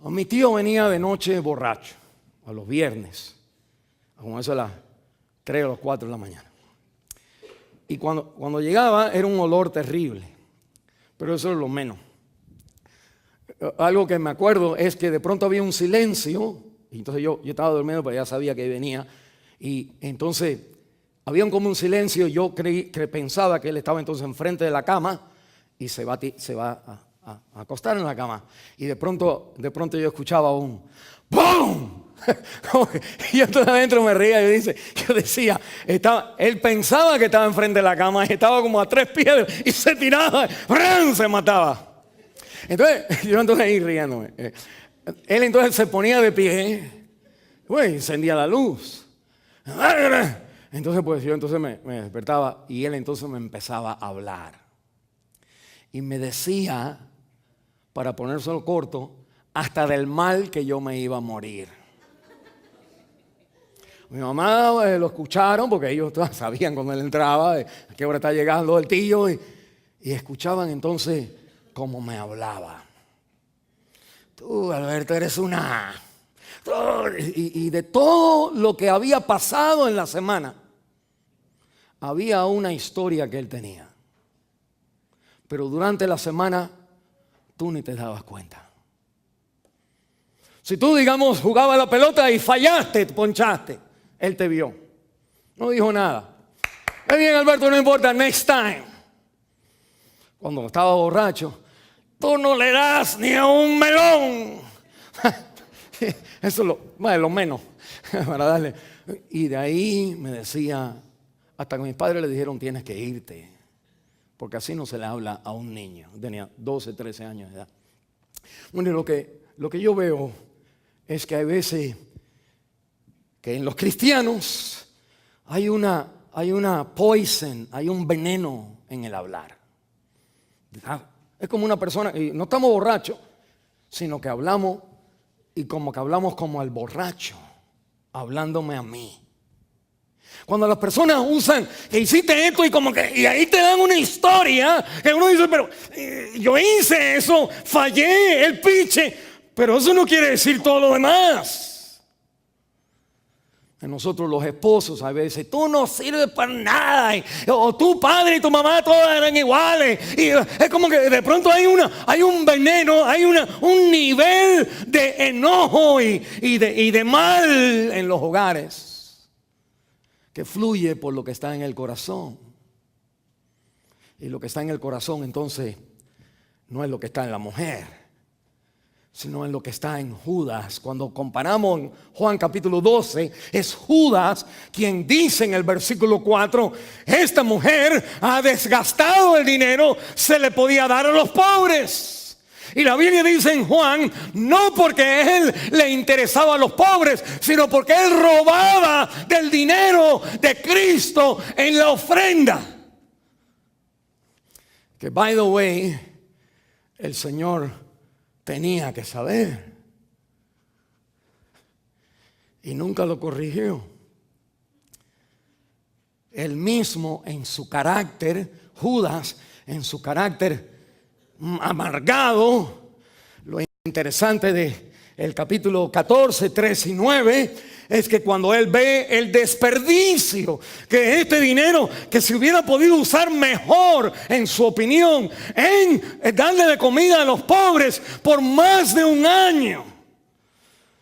Mi tío venía de noche borracho, a los viernes, como eso a las 3 o las 4 de la mañana. Y cuando llegaba era un olor terrible, pero eso es lo menos. Algo que me acuerdo es que de pronto había un silencio, y entonces yo estaba durmiendo, pero ya sabía que venía, y entonces había como un silencio. Yo pensaba que él estaba entonces enfrente de la cama y se va a acostar en la cama, y de pronto yo escuchaba un ¡pum! Y yo todo adentro me reía. Yo decía, él pensaba que estaba enfrente de la cama, estaba como a 3 pies y se tiraba, ¡brum! Se mataba. Entonces yo ahí riéndome. Él entonces se ponía de pie, encendía la luz. Entonces pues yo me despertaba y él entonces me empezaba a hablar y me decía, para ponérselo corto, hasta del mal que yo me iba a morir. Mi mamá lo escucharon porque ellos sabían cuando él entraba, a qué hora está llegando el tío, y escuchaban entonces cómo me hablaba. Tú, Alberto, eres una... Y de todo lo que había pasado en la semana, había una historia que él tenía. Pero durante la semana, tú ni te dabas cuenta. Si tú, digamos, jugabas la pelota y fallaste, te ponchaste, él te vio. No dijo nada. Está bien, Alberto, no importa, next time. Cuando estaba borracho, tú no le das ni a un melón. Eso es lo menos para darle. Y de ahí me decía, hasta que mis padres le dijeron, tienes que irte. Porque así no se le habla a un niño. Tenía 12, 13 años de edad. Bueno, lo que yo veo es que hay veces que en los cristianos hay una poison, hay un veneno en el hablar. Es como una persona, y no estamos borrachos, sino que hablamos y como que hablamos como el borracho, hablándome a mí. Cuando las personas usan que hiciste esto y ahí te dan una historia que uno dice, pero yo hice eso, fallé, el piche, pero eso no quiere decir todo lo demás. En nosotros los esposos a veces, tú no sirves para nada, o tu padre y tu mamá todas eran iguales, y es como que de pronto hay un veneno, hay un nivel de enojo y de mal en los hogares que fluye por lo que está en el corazón. Y lo que está en el corazón entonces no es lo que está en la mujer, sino en lo que está en Judas. Cuando comparamos en Juan capítulo 12, es Judas quien dice en el versículo 4, esta mujer ha desgastado el dinero, se le podía dar a los pobres. Y la Biblia dice en Juan, no porque a él le interesaba a los pobres, sino porque él robaba del dinero de Cristo en la ofrenda. Que, by the way, el Señor tenía que saber. Y nunca lo corrigió. Él mismo en su carácter, Judas en su carácter amargado. Lo interesante de el capítulo 14, 3 y 9 es que cuando él ve el desperdicio, que este dinero que se hubiera podido usar mejor, en su opinión, en darle de comida a los pobres por más de un año,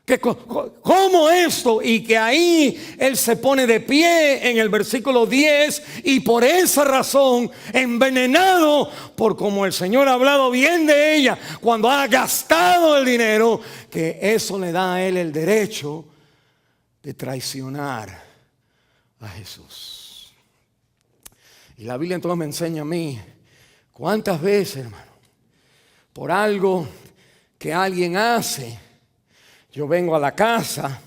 que ¿cómo esto? Y que ahí él se pone de pie en el versículo 10 y por esa razón, envenenado por como el Señor ha hablado bien de ella, cuando ha gastado el dinero, que eso le da a él el derecho de traicionar a Jesús. Y la Biblia entonces me enseña a mí cuántas veces, hermano, por algo que alguien hace, yo vengo a la casa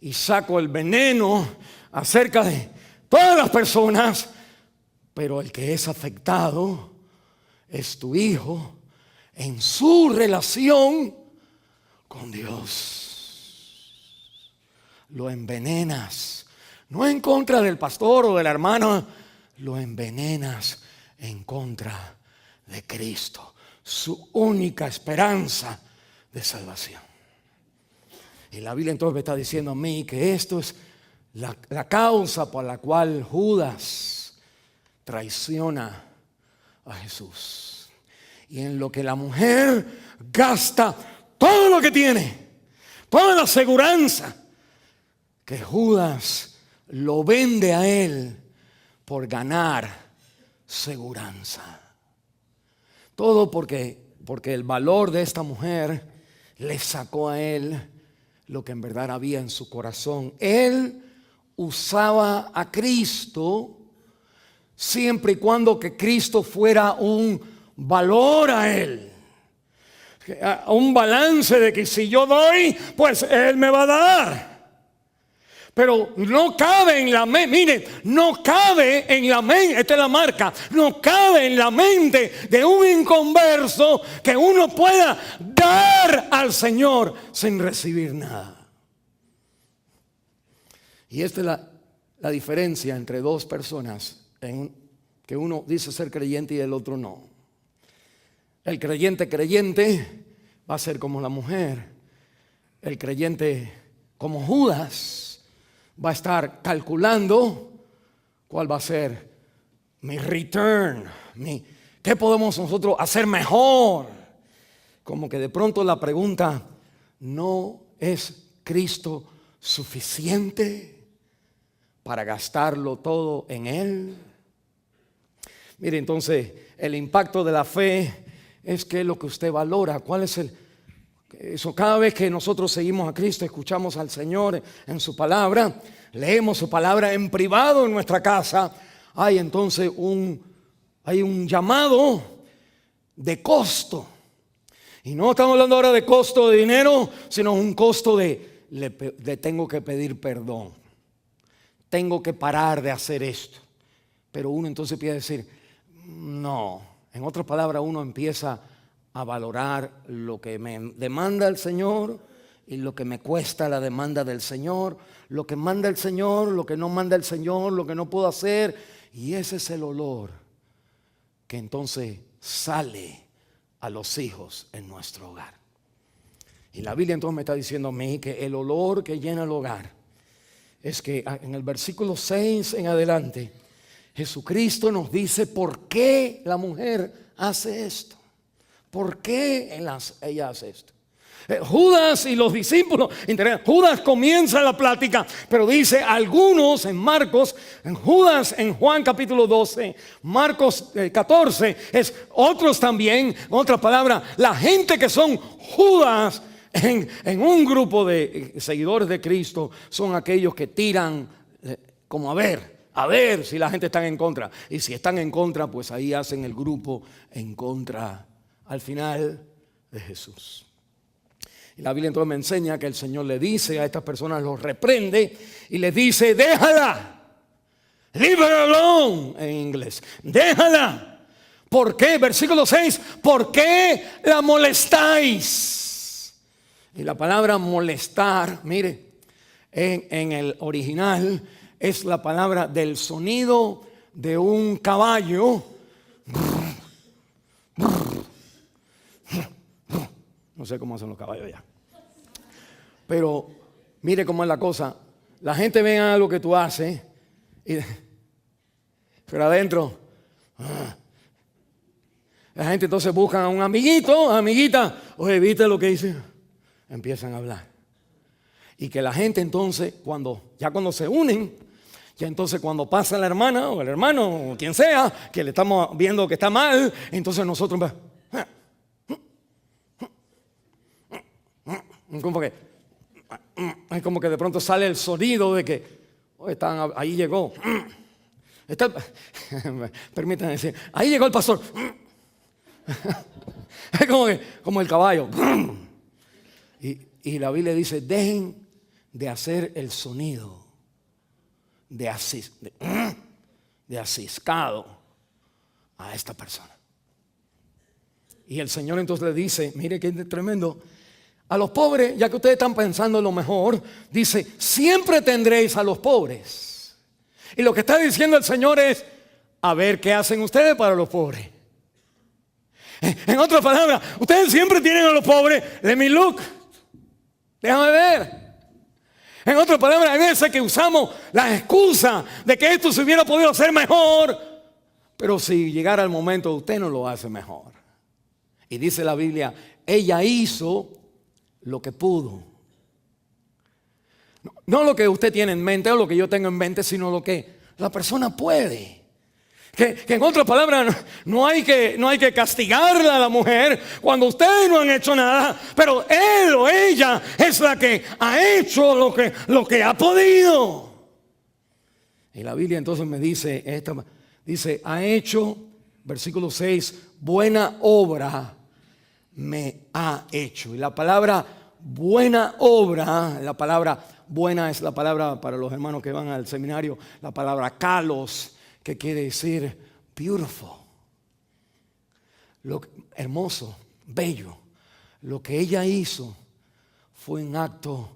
y saco el veneno acerca de todas las personas, pero el que es afectado es tu hijo en su relación con Dios. Lo envenenas, no en contra del pastor o de la hermana, lo envenenas en contra de Cristo, su única esperanza de salvación. Y la Biblia entonces me está diciendo a mí que esto es la causa por la cual Judas traiciona a Jesús. Y en lo que la mujer gasta todo lo que tiene, toda la aseguranza, que Judas lo vende a él por ganar seguranza. Todo porque el valor de esta mujer le sacó a él lo que en verdad había en su corazón. Él usaba a Cristo siempre y cuando que Cristo fuera un valor a él, un balance de que si yo doy, pues Él me va a dar. Pero no cabe en la mente, miren, no cabe en la mente, esta es la marca, no cabe en la mente de un inconverso que uno pueda dar al Señor sin recibir nada. Y esta es la diferencia entre dos personas, que uno dice ser creyente y el otro no. El creyente va a ser como la mujer. El creyente como Judas va a estar calculando cuál va a ser mi return, ¿qué podemos nosotros hacer mejor? Como que de pronto la pregunta, ¿no es Cristo suficiente para gastarlo todo en Él? Mire, entonces, el impacto de la fe es que lo que usted valora. ¿Cuál es eso? Cada vez que nosotros seguimos a Cristo, escuchamos al Señor en su palabra, leemos su palabra en privado en nuestra casa, hay entonces hay un llamado de costo. Y no estamos hablando ahora de costo de dinero, sino un costo de tengo que pedir perdón. Tengo que parar de hacer esto. Pero uno entonces empieza a decir, no. En otras palabras, uno empieza a valorar lo que me demanda el Señor y lo que me cuesta la demanda del Señor, lo que manda el Señor, lo que no manda el Señor, lo que no puedo hacer. Y ese es el olor que entonces sale a los hijos en nuestro hogar. Y la Biblia entonces me está diciendo a mí que el olor que llena el hogar es que en el versículo 6 en adelante, Jesucristo nos dice por qué la mujer hace esto. ¿Por qué ella hace esto? Judas y los discípulos, Judas comienza la plática, pero dice algunos en Marcos, en Judas en Juan capítulo 12, Marcos 14, es otros también, otra palabra, la gente que son Judas en un grupo de seguidores de Cristo son aquellos que tiran como a ver si la gente está en contra, y si están en contra, pues ahí hacen el grupo en contra al final de Jesús. Y la Biblia entonces me enseña que el Señor le dice a estas personas, los reprende y les dice, déjala, leave her alone en inglés, déjala. ¿Por qué? Versículo 6, ¿por qué la molestáis? Y la palabra molestar, mire, en el original es la palabra del sonido de un caballo. No sé cómo hacen los caballos ya. Pero mire cómo es la cosa. La gente ve algo que tú haces, pero adentro, la gente entonces busca a un amiguito, amiguita. Oye, ¿viste lo que dice? Empiezan a hablar. Y que la gente entonces, cuando se unen, ya entonces cuando pasa la hermana o el hermano o quien sea, que le estamos viendo que está mal, entonces nosotros como que de pronto sale el sonido de que ahí llegó. Permítanme decir, ahí llegó el pastor. Es como el caballo. Y la Biblia dice, dejen de hacer el sonido de aciscado a esta persona. Y el Señor entonces le dice, mire qué tremendo, a los pobres, ya que ustedes están pensando en lo mejor, dice, siempre tendréis a los pobres. Y lo que está diciendo el Señor es, a ver qué hacen ustedes para los pobres. En otras palabras, ustedes siempre tienen a los pobres, let me look, déjame ver. En otras palabras, hay veces que usamos la excusa de que esto se hubiera podido hacer mejor, pero si llegara el momento, usted no lo hace mejor. Y dice la Biblia, ella hizo lo que pudo. No lo que usted tiene en mente o lo que yo tengo en mente, sino lo que la persona puede. Que en otras palabras, no hay que castigarla a la mujer cuando ustedes no han hecho nada, pero él o ella es la que ha hecho lo que ha podido. Y la Biblia entonces me dice, ha hecho, versículo 6, buena obra me ha hecho. Y la palabra buena obra, la palabra buena es la palabra para los hermanos que van al seminario, la palabra kalos, que quiere decir beautiful, hermoso, bello. Lo que ella hizo fue un acto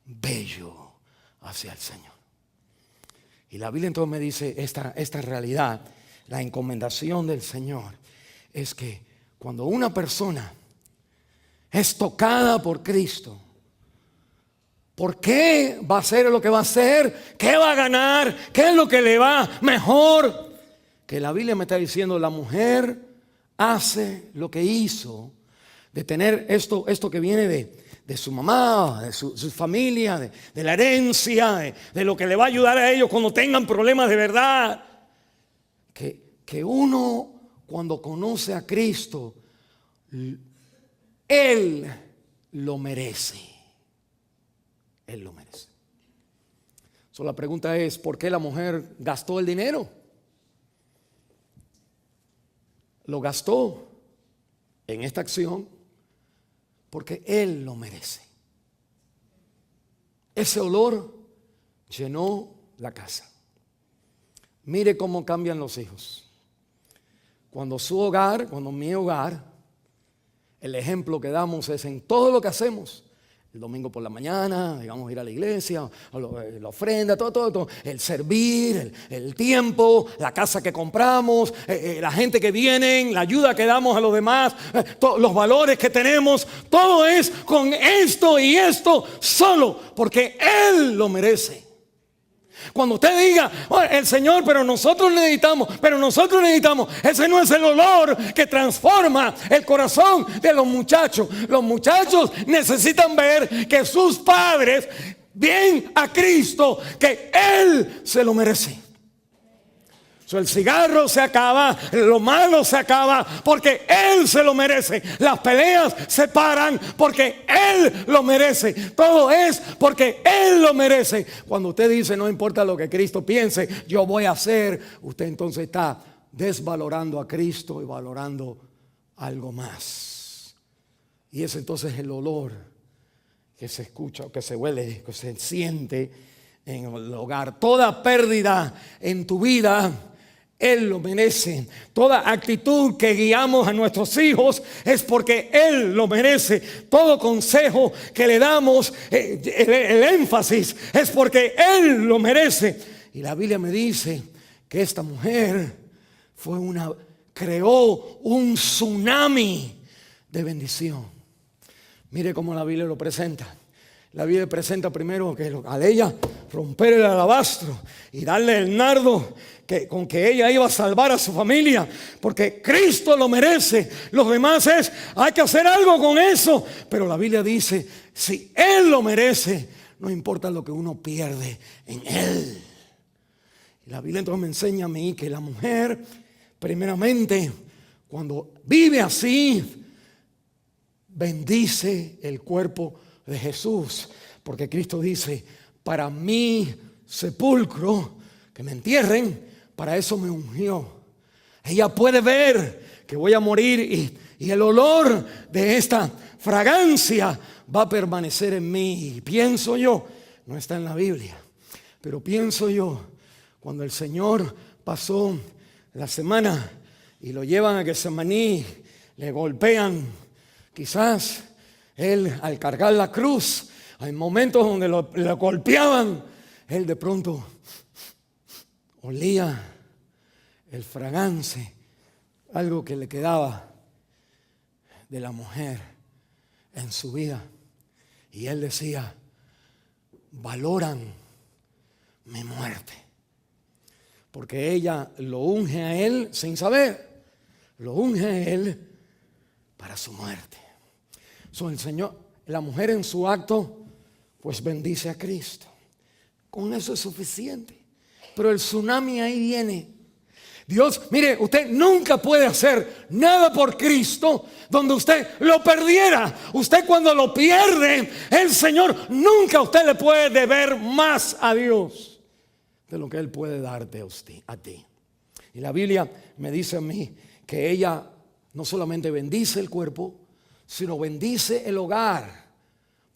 bello hacia el Señor. Y la Biblia entonces me dice esta realidad, la encomendación del Señor, es que cuando una persona es tocada por Cristo, ¿por qué va a hacer lo que va a hacer? ¿Qué va a ganar? ¿Qué es lo que le va mejor? Que la Biblia me está diciendo, la mujer hace lo que hizo, de tener esto que viene de su mamá, de su familia, de la herencia, de lo que le va a ayudar a ellos cuando tengan problemas de verdad. Que uno, cuando conoce a Cristo, Él lo merece. Él lo merece. La pregunta es, ¿por qué la mujer gastó el dinero? Lo gastó en esta acción porque Él lo merece. Ese olor llenó la casa. Mire cómo cambian los hijos. Cuando mi hogar, el ejemplo que damos es en todo lo que hacemos. El domingo por la mañana, digamos, ir a la iglesia, la ofrenda, todo, el servir, el tiempo, la casa que compramos, la gente que viene, la ayuda que damos a los demás, los valores que tenemos, todo es con esto y esto solo, porque Él lo merece. Cuando usted diga, el Señor, pero nosotros necesitamos, ese no es el olor que transforma el corazón de los muchachos. Los muchachos necesitan ver que sus padres ven a Cristo, que Él se lo merece. El cigarro se acaba, lo malo se acaba porque Él se lo merece. Las peleas se paran porque Él lo merece. Todo es porque Él lo merece. Cuando usted dice no importa lo que Cristo piense, yo voy a hacer, usted entonces está desvalorando a Cristo y valorando algo más. Y es entonces el olor que se escucha, que se huele, que se siente en el hogar. Toda pérdida en tu vida, Él lo merece. Toda actitud que guiamos a nuestros hijos es porque Él lo merece. Todo consejo que le damos, el énfasis es porque Él lo merece. Y la Biblia me dice que esta mujer creó un tsunami de bendición. Mire cómo la Biblia lo presenta. La Biblia presenta primero que al ella romper el alabastro y darle el nardo con que ella iba a salvar a su familia, porque Cristo lo merece. Los demás hay que hacer algo con eso. Pero la Biblia dice, si Él lo merece, no importa lo que uno pierde en Él. Y la Biblia entonces me enseña a mí que la mujer, primeramente, cuando vive así, bendice el cuerpo de Jesús, porque Cristo dice, para mi sepulcro, que me entierren, para eso me ungió. Ella puede ver que voy a morir y el olor de esta fragancia va a permanecer en mí. Y pienso yo, no está en la Biblia, pero pienso yo, cuando el Señor pasó la semana y lo llevan a Getsemaní, le golpean, quizás Él, al cargar la cruz, hay momentos donde lo golpeaban, Él de pronto olía el fragante, algo que le quedaba de la mujer en su vida. Y Él decía, valoran mi muerte. Porque ella lo unge a Él sin saber, lo unge a Él para su muerte. El Señor, la mujer en su acto, pues bendice a Cristo. Con eso es suficiente. Pero el tsunami ahí viene. Dios, mire, usted nunca puede hacer nada por Cristo donde usted lo perdiera. Usted cuando lo pierde, el Señor nunca a usted le puede deber más a Dios de lo que Él puede darte a ti. Y la Biblia me dice a mí que ella no solamente bendice el cuerpo, sino bendice el hogar.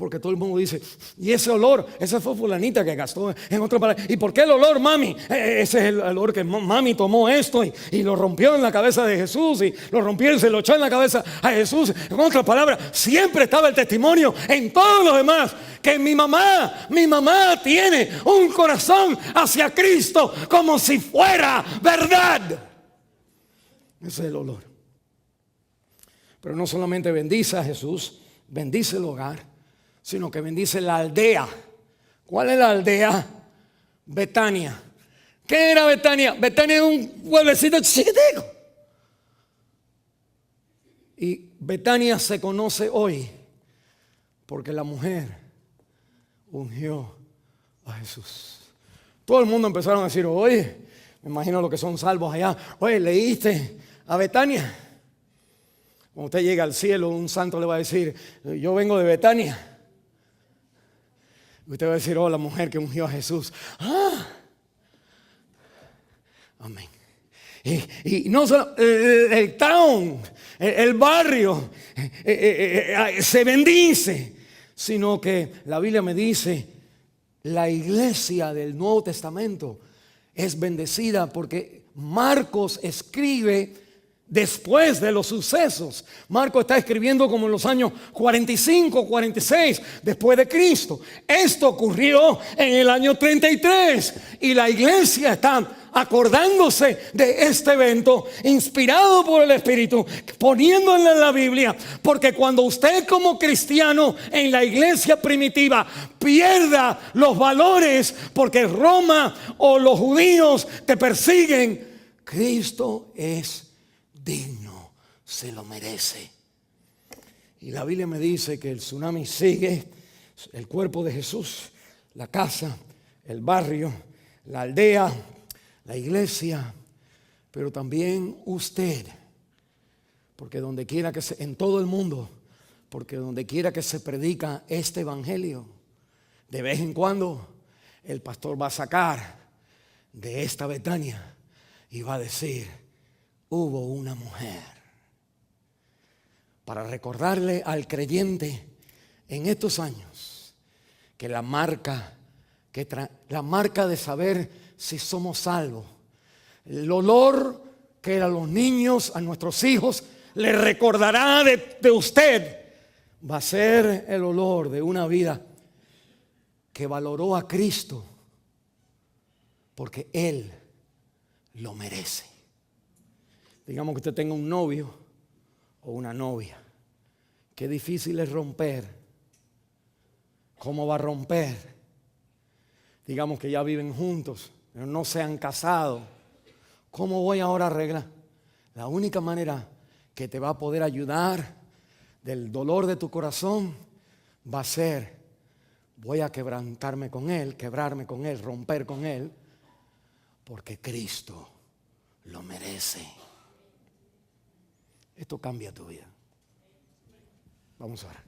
Porque todo el mundo dice, y ese olor, esa fue fulanita que gastó en otra palabra. ¿Y por qué el olor, mami? Ese es el olor que mami tomó esto y lo rompió en la cabeza de Jesús, y lo rompió y se lo echó en la cabeza a Jesús. En otras palabras, siempre estaba el testimonio en todos los demás que mi mamá tiene un corazón hacia Cristo como si fuera verdad. Ese es el olor. Pero no solamente bendice a Jesús, bendice el hogar, sino que bendice la aldea. ¿Cuál es la aldea? Betania. ¿Qué era Betania? Betania era un pueblecito chiquitico. Y Betania se conoce hoy porque la mujer ungió a Jesús. Todo el mundo empezaron a decir, oye, me imagino lo que son salvos allá. Oye, ¿leíste a Betania? Cuando usted llega al cielo, un santo le va a decir, yo vengo de Betania. Usted va a decir, oh, la mujer que ungió a Jesús. Ah, amén. Y no solo el town, el barrio se bendice, sino que la Biblia me dice, la iglesia del Nuevo Testamento es bendecida porque Marcos escribe después de los sucesos. Marcos está escribiendo como en los años 45, 46 después de Cristo. Esto ocurrió en el año 33 y la iglesia está acordándose de este evento, inspirado por el Espíritu, poniéndole en la Biblia, porque cuando usted como cristiano en la iglesia primitiva pierda los valores porque Roma o los judíos te persiguen, Cristo es digno, se lo merece. Y la Biblia me dice que el tsunami sigue, el cuerpo de Jesús, la casa, el barrio, la aldea, la iglesia, pero también usted, porque donde quiera que en todo el mundo, porque donde quiera que se predica este evangelio, de vez en cuando el pastor va a sacar de esta Betania y va a decir, hubo una mujer, para recordarle al creyente en estos años que la marca de saber si somos salvos, el olor que a los niños, a nuestros hijos, le recordará de usted, va a ser el olor de una vida que valoró a Cristo porque Él lo merece. Digamos que usted tenga un novio o una novia. Qué difícil es romper. ¿Cómo va a romper? Digamos que ya viven juntos, pero no se han casado. ¿Cómo voy ahora a arreglar? La única manera que te va a poder ayudar del dolor de tu corazón va a ser, voy a quebrarme con él, romper con él, porque Cristo lo merece. Esto cambia tu vida. Vamos a orar.